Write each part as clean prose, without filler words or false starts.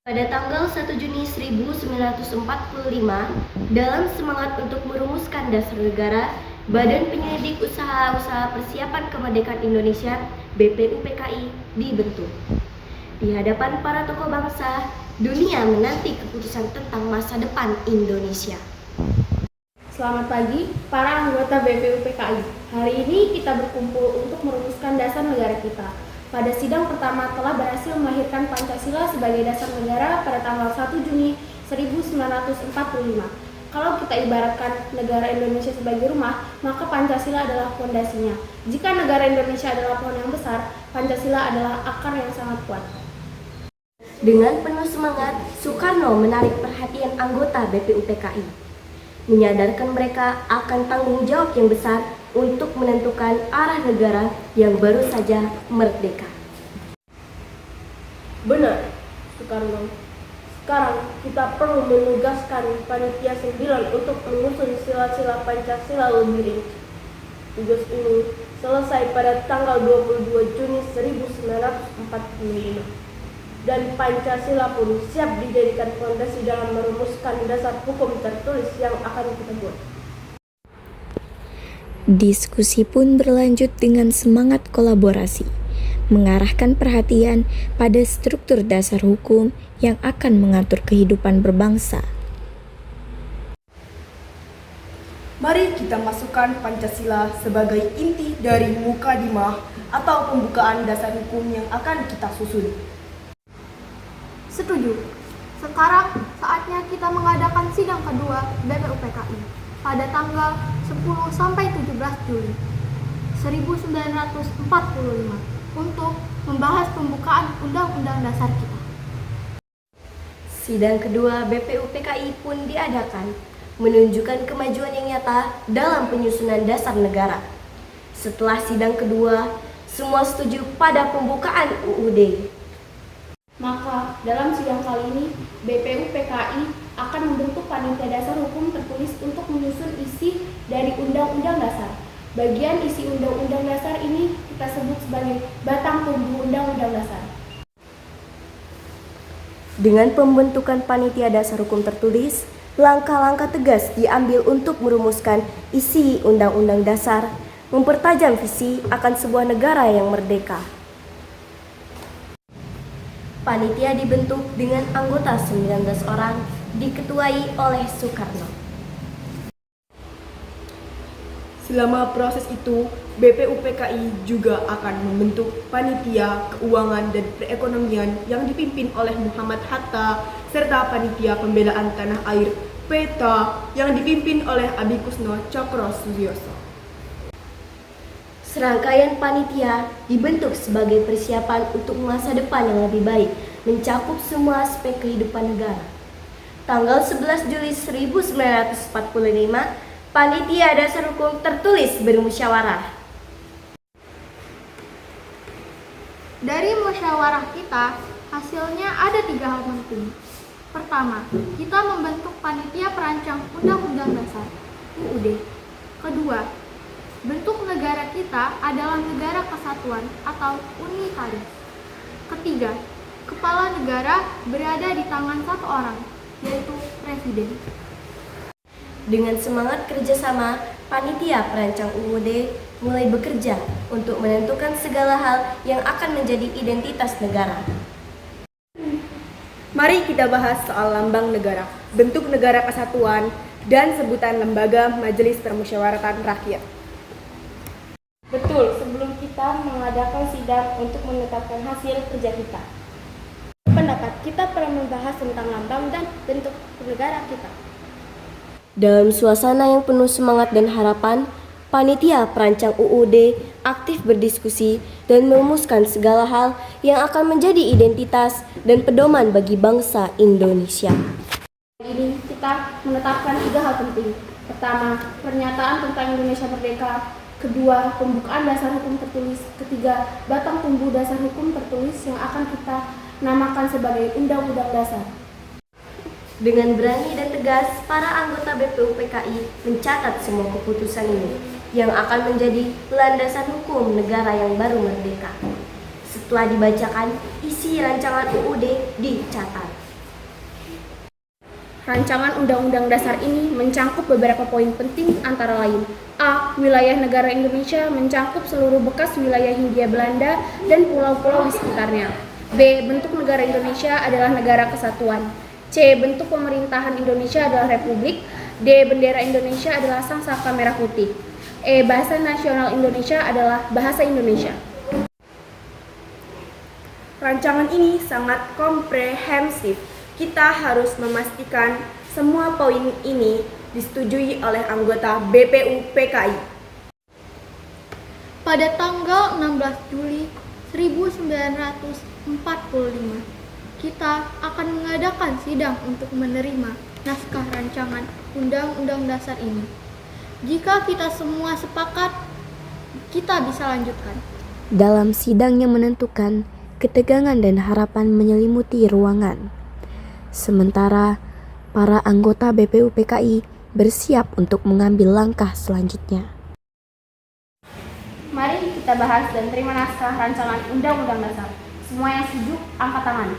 Pada tanggal 1 Juni 1945, dalam semangat untuk merumuskan dasar negara, Badan Penyelidik Usaha-Usaha Persiapan Kemerdekaan Indonesia (BPUPKI) dibentuk. Di hadapan para tokoh bangsa, dunia menanti keputusan tentang masa depan Indonesia. Selamat pagi para anggota BPUPKI. Hari ini kita berkumpul untuk merumuskan dasar negara kita. Pada sidang pertama telah berhasil melahirkan Pancasila sebagai dasar negara pada tanggal 1 Juni 1945. Kalau kita ibaratkan negara Indonesia sebagai rumah, maka Pancasila adalah fondasinya. Jika negara Indonesia adalah pohon yang besar, Pancasila adalah akar yang sangat kuat. Dengan penuh semangat, Soekarno menarik perhatian anggota BPUPKI, menyadarkan mereka akan tanggung jawab yang besar untuk menentukan arah negara yang baru saja merdeka. Benar, Soekarno. Sekarang kita perlu menugaskan Panitia 9 untuk menyusun sila-sila Pancasila lebih rinci. Tugas ini selesai pada tanggal 22 Juni 1945. Dan Pancasila pun siap dijadikan fondasi dalam merumuskan dasar hukum tertulis yang akan kita buat. Diskusi pun berlanjut dengan semangat kolaborasi, mengarahkan perhatian pada struktur dasar hukum yang akan mengatur kehidupan berbangsa. Mari kita masukkan Pancasila sebagai inti dari mukadimah atau pembukaan dasar hukum yang akan kita susun. Setuju. Sekarang saatnya kita mengadakan sidang kedua BPUPKI pada tanggal 10 sampai 17 Juli 1945 untuk membahas pembukaan Undang-Undang Dasar kita. Sidang kedua BPUPKI pun diadakan, menunjukkan kemajuan yang nyata dalam penyusunan dasar negara. Setelah sidang kedua, semua setuju pada pembukaan UUD. Maka dalam sidang kali ini BPUPKI akan membentuk panitia dasar hukum tertulis untuk menyusun isi dari Undang-Undang Dasar. Bagian isi Undang-Undang Dasar ini kita sebut sebagai batang tubuh Undang-Undang Dasar. Dengan pembentukan panitia dasar hukum tertulis, langkah-langkah tegas diambil untuk merumuskan isi Undang-Undang Dasar, mempertajam visi akan sebuah negara yang merdeka. Panitia dibentuk dengan anggota 19 orang, diketuai oleh Soekarno. Selama proses itu, BPUPKI juga akan membentuk Panitia Keuangan dan Perekonomian yang dipimpin oleh Muhammad Hatta, serta Panitia Pembelaan Tanah Air (PETA) yang dipimpin oleh Adikusno Cokrosujoso. Serangkaian panitia dibentuk sebagai persiapan untuk masa depan yang lebih baik, mencakup semua aspek kehidupan negara. Tanggal 11 Juli 1945, Panitia Dasar Hukum Tertulis bermusyawarah. Dari musyawarah kita, hasilnya ada 3 hal penting. Pertama, kita membentuk panitia perancang Undang-Undang Dasar (UUD). Kedua, bentuk negara kita adalah negara kesatuan atau unitaris. Ketiga, kepala negara berada di tangan satu orang, yaitu presiden. Dengan semangat kerjasama, panitia perancang UUD mulai bekerja untuk menentukan segala hal yang akan menjadi identitas negara. Mari kita bahas soal lambang negara, bentuk negara kesatuan, dan sebutan lembaga Majelis Permusyawaratan Rakyat. Betul, sebelum kita mengadakan sidang untuk menetapkan hasil kerja kita. Pendapat kita perlu membahas tentang lambang dan bentuk negara kita. Dalam suasana yang penuh semangat dan harapan, panitia perancang UUD aktif berdiskusi dan merumuskan segala hal yang akan menjadi identitas dan pedoman bagi bangsa Indonesia. Kali ini kita menetapkan 3 hal penting. Pertama, pernyataan tentang Indonesia merdeka. Kedua, pembukaan dasar hukum tertulis. Ketiga, batang tumbuh dasar hukum tertulis yang akan kita namakan sebagai Undang-Undang Dasar. Dengan berani dan tegas, para anggota BPUPKI mencatat semua keputusan ini yang akan menjadi landasan hukum negara yang baru merdeka. Setelah dibacakan, isi rancangan UUD dicatat. Rancangan Undang-Undang Dasar ini mencangkup beberapa poin penting antara lain: A. Wilayah negara Indonesia mencangkup seluruh bekas wilayah Hindia Belanda dan pulau-pulau di sekitarnya. B. Bentuk negara Indonesia adalah negara kesatuan. C. Bentuk pemerintahan Indonesia adalah republik. D. Bendera Indonesia adalah sangsaka merah putih. E. Bahasa nasional Indonesia adalah bahasa Indonesia. Rancangan ini sangat komprehensif. Kita harus memastikan semua poin ini disetujui oleh anggota BPU PKI. Pada tanggal 16 Juli 1945, kita akan mengadakan sidang untuk menerima naskah rancangan Undang-Undang Dasar ini. Jika kita semua sepakat, kita bisa lanjutkan. Dalam sidang yang menentukan, ketegangan dan harapan menyelimuti ruangan. Sementara para anggota BPU PKI bersiap untuk mengambil langkah selanjutnya. Mari kita bahas dan terima naskah rancangan Undang-Undang Dasar. Semua yang setuju, angkat tangan.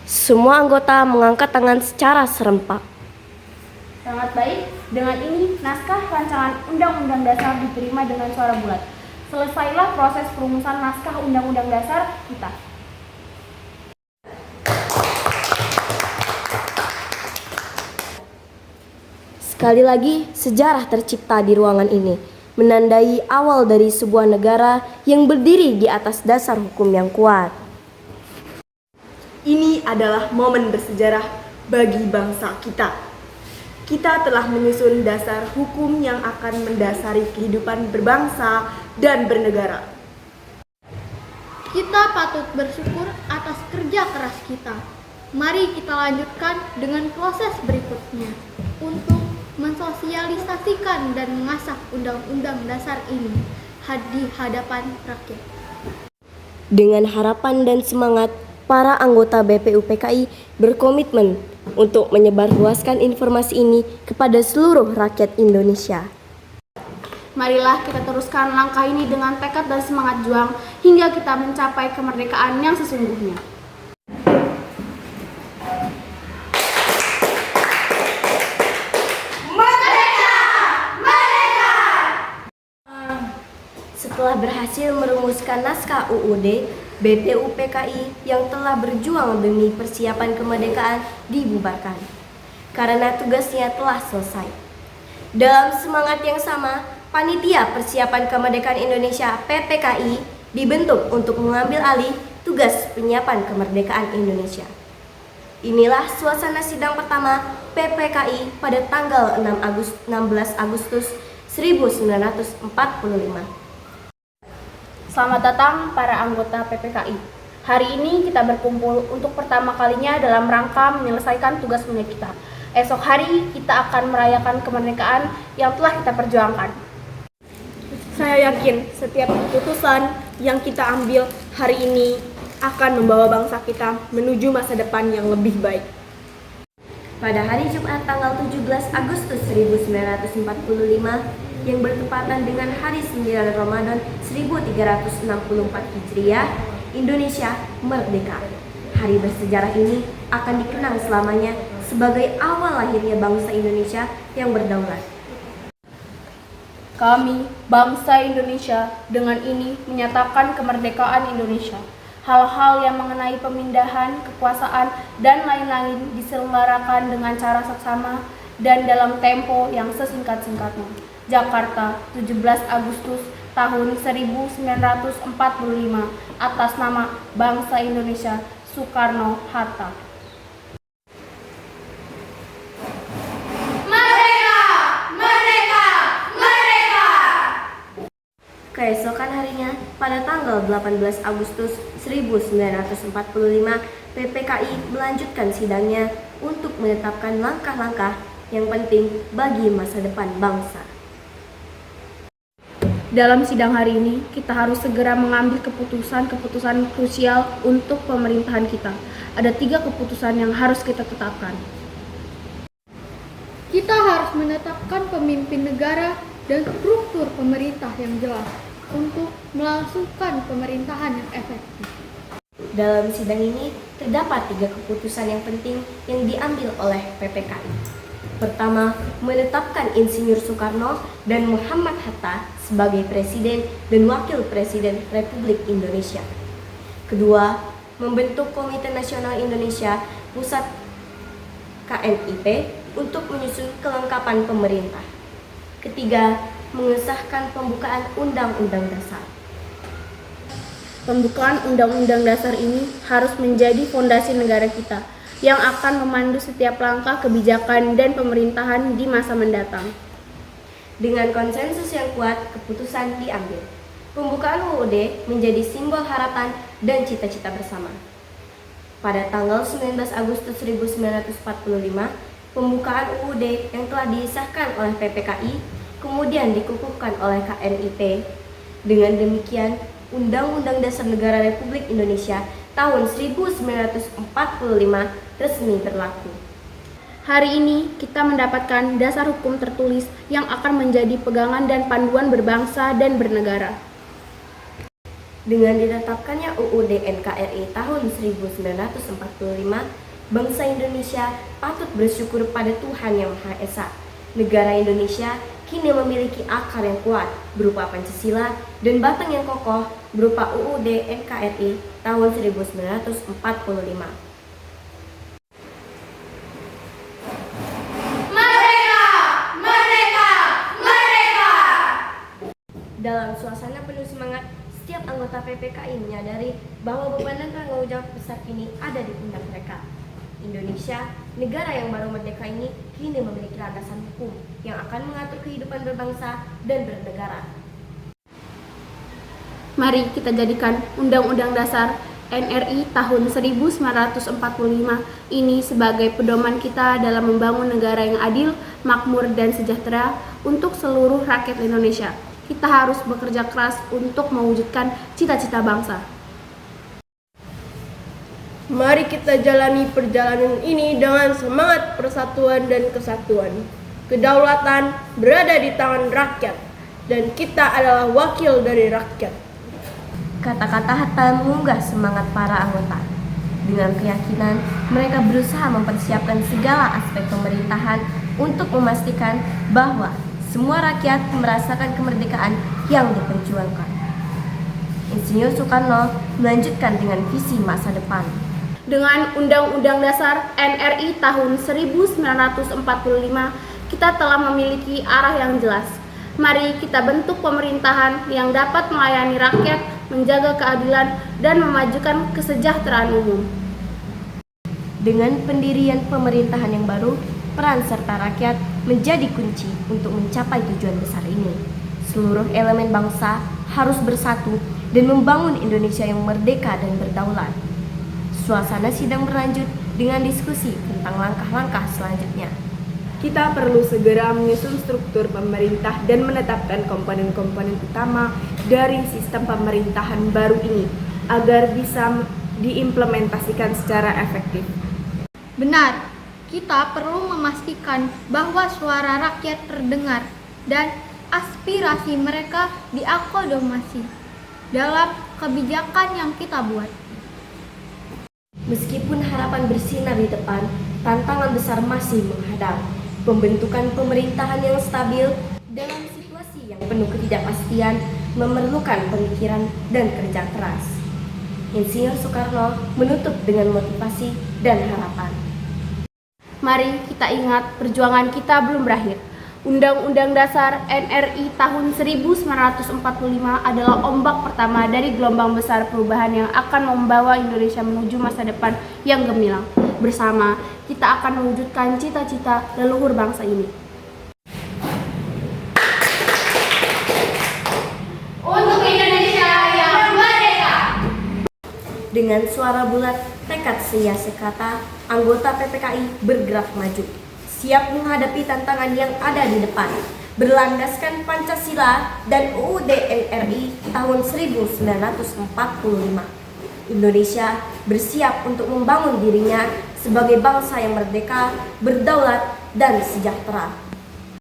Semua anggota mengangkat tangan secara serempak. Sangat baik. Dengan ini, naskah rancangan Undang-Undang Dasar diterima dengan suara bulat. Selesailah proses perumusan naskah Undang-Undang Dasar kita. Sekali lagi, sejarah tercipta di ruangan ini, menandai awal dari sebuah negara yang berdiri di atas dasar hukum yang kuat. Ini adalah momen bersejarah bagi bangsa kita. Kita telah menyusun dasar hukum yang akan mendasari kehidupan berbangsa dan bernegara. Kita patut bersyukur atas kerja keras kita. Mari kita lanjutkan dengan proses berikutnya untuk mensosialisasikan dan mengasah Undang-Undang Dasar ini di hadapan rakyat. Dengan harapan dan semangat, para anggota BPU PKI berkomitmen untuk menyebarluaskan informasi ini kepada seluruh rakyat Indonesia. Marilah kita teruskan langkah ini dengan tekad dan semangat juang hingga kita mencapai kemerdekaan yang sesungguhnya. Setelah berhasil merumuskan naskah UUD, BPU PKI yang telah berjuang demi persiapan kemerdekaan dibubarkan karena tugasnya telah selesai. Dalam semangat yang sama, Panitia Persiapan Kemerdekaan Indonesia PPKI dibentuk untuk mengambil alih tugas penyiapan kemerdekaan Indonesia. Inilah suasana sidang pertama PPKI pada tanggal 16 Agustus 1945. Selamat datang para anggota PPKI. Hari ini kita berkumpul untuk pertama kalinya dalam rangka menyelesaikan tugas mulia kita. Esok hari kita akan merayakan kemerdekaan yang telah kita perjuangkan. Saya yakin setiap keputusan yang kita ambil hari ini akan membawa bangsa kita menuju masa depan yang lebih baik. Pada hari Jumat tanggal 17 Agustus 1945 yang bertepatan dengan hari 9 Ramadan 1364 Hijriah, Indonesia merdeka. Hari bersejarah ini akan dikenang selamanya sebagai awal lahirnya bangsa Indonesia yang berdaulat. Kami, bangsa Indonesia, dengan ini menyatakan kemerdekaan Indonesia. Hal-hal yang mengenai pemindahan, kekuasaan, dan lain-lain diselenggarakan dengan cara seksama dan dalam tempo yang sesingkat-singkatnya. Jakarta, 17 Agustus tahun 1945 atas nama bangsa Indonesia, Soekarno-Hatta. Keesokan harinya, pada tanggal 18 Agustus 1945, PPKI melanjutkan sidangnya untuk menetapkan langkah-langkah yang penting bagi masa depan bangsa. Dalam sidang hari ini, kita harus segera mengambil keputusan-keputusan krusial untuk pemerintahan kita. Ada 3 keputusan yang harus kita tetapkan. Kita harus menetapkan pemimpin negara dan struktur pemerintah yang jelas untuk melangsungkan pemerintahan yang efektif. Dalam sidang ini, terdapat 3 keputusan yang penting yang diambil oleh PPKI. Pertama, menetapkan Insinyur Soekarno dan Muhammad Hatta sebagai Presiden dan Wakil Presiden Republik Indonesia. Kedua, membentuk Komite Nasional Indonesia Pusat KNIP untuk menyusun kelengkapan pemerintah. Ketiga, mengesahkan pembukaan Undang-Undang Dasar. Pembukaan Undang-Undang Dasar ini harus menjadi fondasi negara kita yang akan memandu setiap langkah kebijakan dan pemerintahan di masa mendatang. Dengan konsensus yang kuat, keputusan diambil. Pembukaan UUD menjadi simbol harapan dan cita-cita bersama. Pada tanggal 19 Agustus 1945, pembukaan UUD yang telah disahkan oleh PPKI kemudian dikukuhkan oleh KNIP. Dengan demikian, Undang-Undang Dasar Negara Republik Indonesia tahun 1945 resmi berlaku. Hari ini kita mendapatkan dasar hukum tertulis yang akan menjadi pegangan dan panduan berbangsa dan bernegara. Dengan ditetapkannya UUD NKRI tahun 1945, bangsa Indonesia patut bersyukur pada Tuhan Yang Maha Esa. Negara Indonesia kini memiliki akar yang kuat berupa Pancasila dan batang yang kokoh berupa UUD NKRI tahun 1945. Dalam suasana penuh semangat, setiap anggota PPKI menyadari bahwa beban dan tanggung jawab besar ini ada di pundak mereka. Indonesia, negara yang baru merdeka ini, kini memiliki landasan hukum yang akan mengatur kehidupan berbangsa dan bernegara. Mari kita jadikan Undang-Undang Dasar NRI tahun 1945 ini sebagai pedoman kita dalam membangun negara yang adil, makmur, dan sejahtera untuk seluruh rakyat Indonesia. Kita harus bekerja keras untuk mewujudkan cita-cita bangsa. Mari kita jalani perjalanan ini dengan semangat persatuan dan kesatuan. Kedaulatan berada di tangan rakyat, dan kita adalah wakil dari rakyat. Kata-kata Hatta mengunggah semangat para anggota. Dengan keyakinan, mereka berusaha mempersiapkan segala aspek pemerintahan untuk memastikan bahwa semua rakyat merasakan kemerdekaan yang diperjuangkan. Insinyur Soekarno melanjutkan dengan visi masa depan. Dengan Undang-Undang Dasar NRI tahun 1945, kita telah memiliki arah yang jelas. Mari kita bentuk pemerintahan yang dapat melayani rakyat, menjaga keadilan, dan memajukan kesejahteraan umum. Dengan pendirian pemerintahan yang baru, peran serta rakyat menjadi kunci untuk mencapai tujuan besar ini. Seluruh elemen bangsa harus bersatu dan membangun Indonesia yang merdeka dan berdaulat. Suasana sidang berlanjut dengan diskusi tentang langkah-langkah selanjutnya. Kita perlu segera menyusun struktur pemerintah dan menetapkan komponen-komponen utama dari sistem pemerintahan baru ini agar bisa diimplementasikan secara efektif. Benar, kita perlu memastikan bahwa suara rakyat terdengar dan aspirasi mereka diakomodasi dalam kebijakan yang kita buat. Meskipun harapan bersinar di depan, tantangan besar masih menghadang. Pembentukan pemerintahan yang stabil dalam situasi yang penuh ketidakpastian memerlukan pemikiran dan kerja keras. Insinyur Soekarno menutup dengan motivasi dan harapan. Mari kita ingat perjuangan kita belum berakhir. Undang-Undang Dasar NRI tahun 1945 adalah ombak pertama dari gelombang besar perubahan yang akan membawa Indonesia menuju masa depan yang gemilang. Bersama, kita akan mewujudkan cita-cita leluhur bangsa ini. Untuk Indonesia yang merdeka! Dengan suara bulat, tekad seia sekata, anggota PPKI bergerak maju, siap menghadapi tantangan yang ada di depan, berlandaskan Pancasila dan UUD NRI tahun 1945. Indonesia bersiap untuk membangun dirinya sebagai bangsa yang merdeka, berdaulat, dan sejahtera.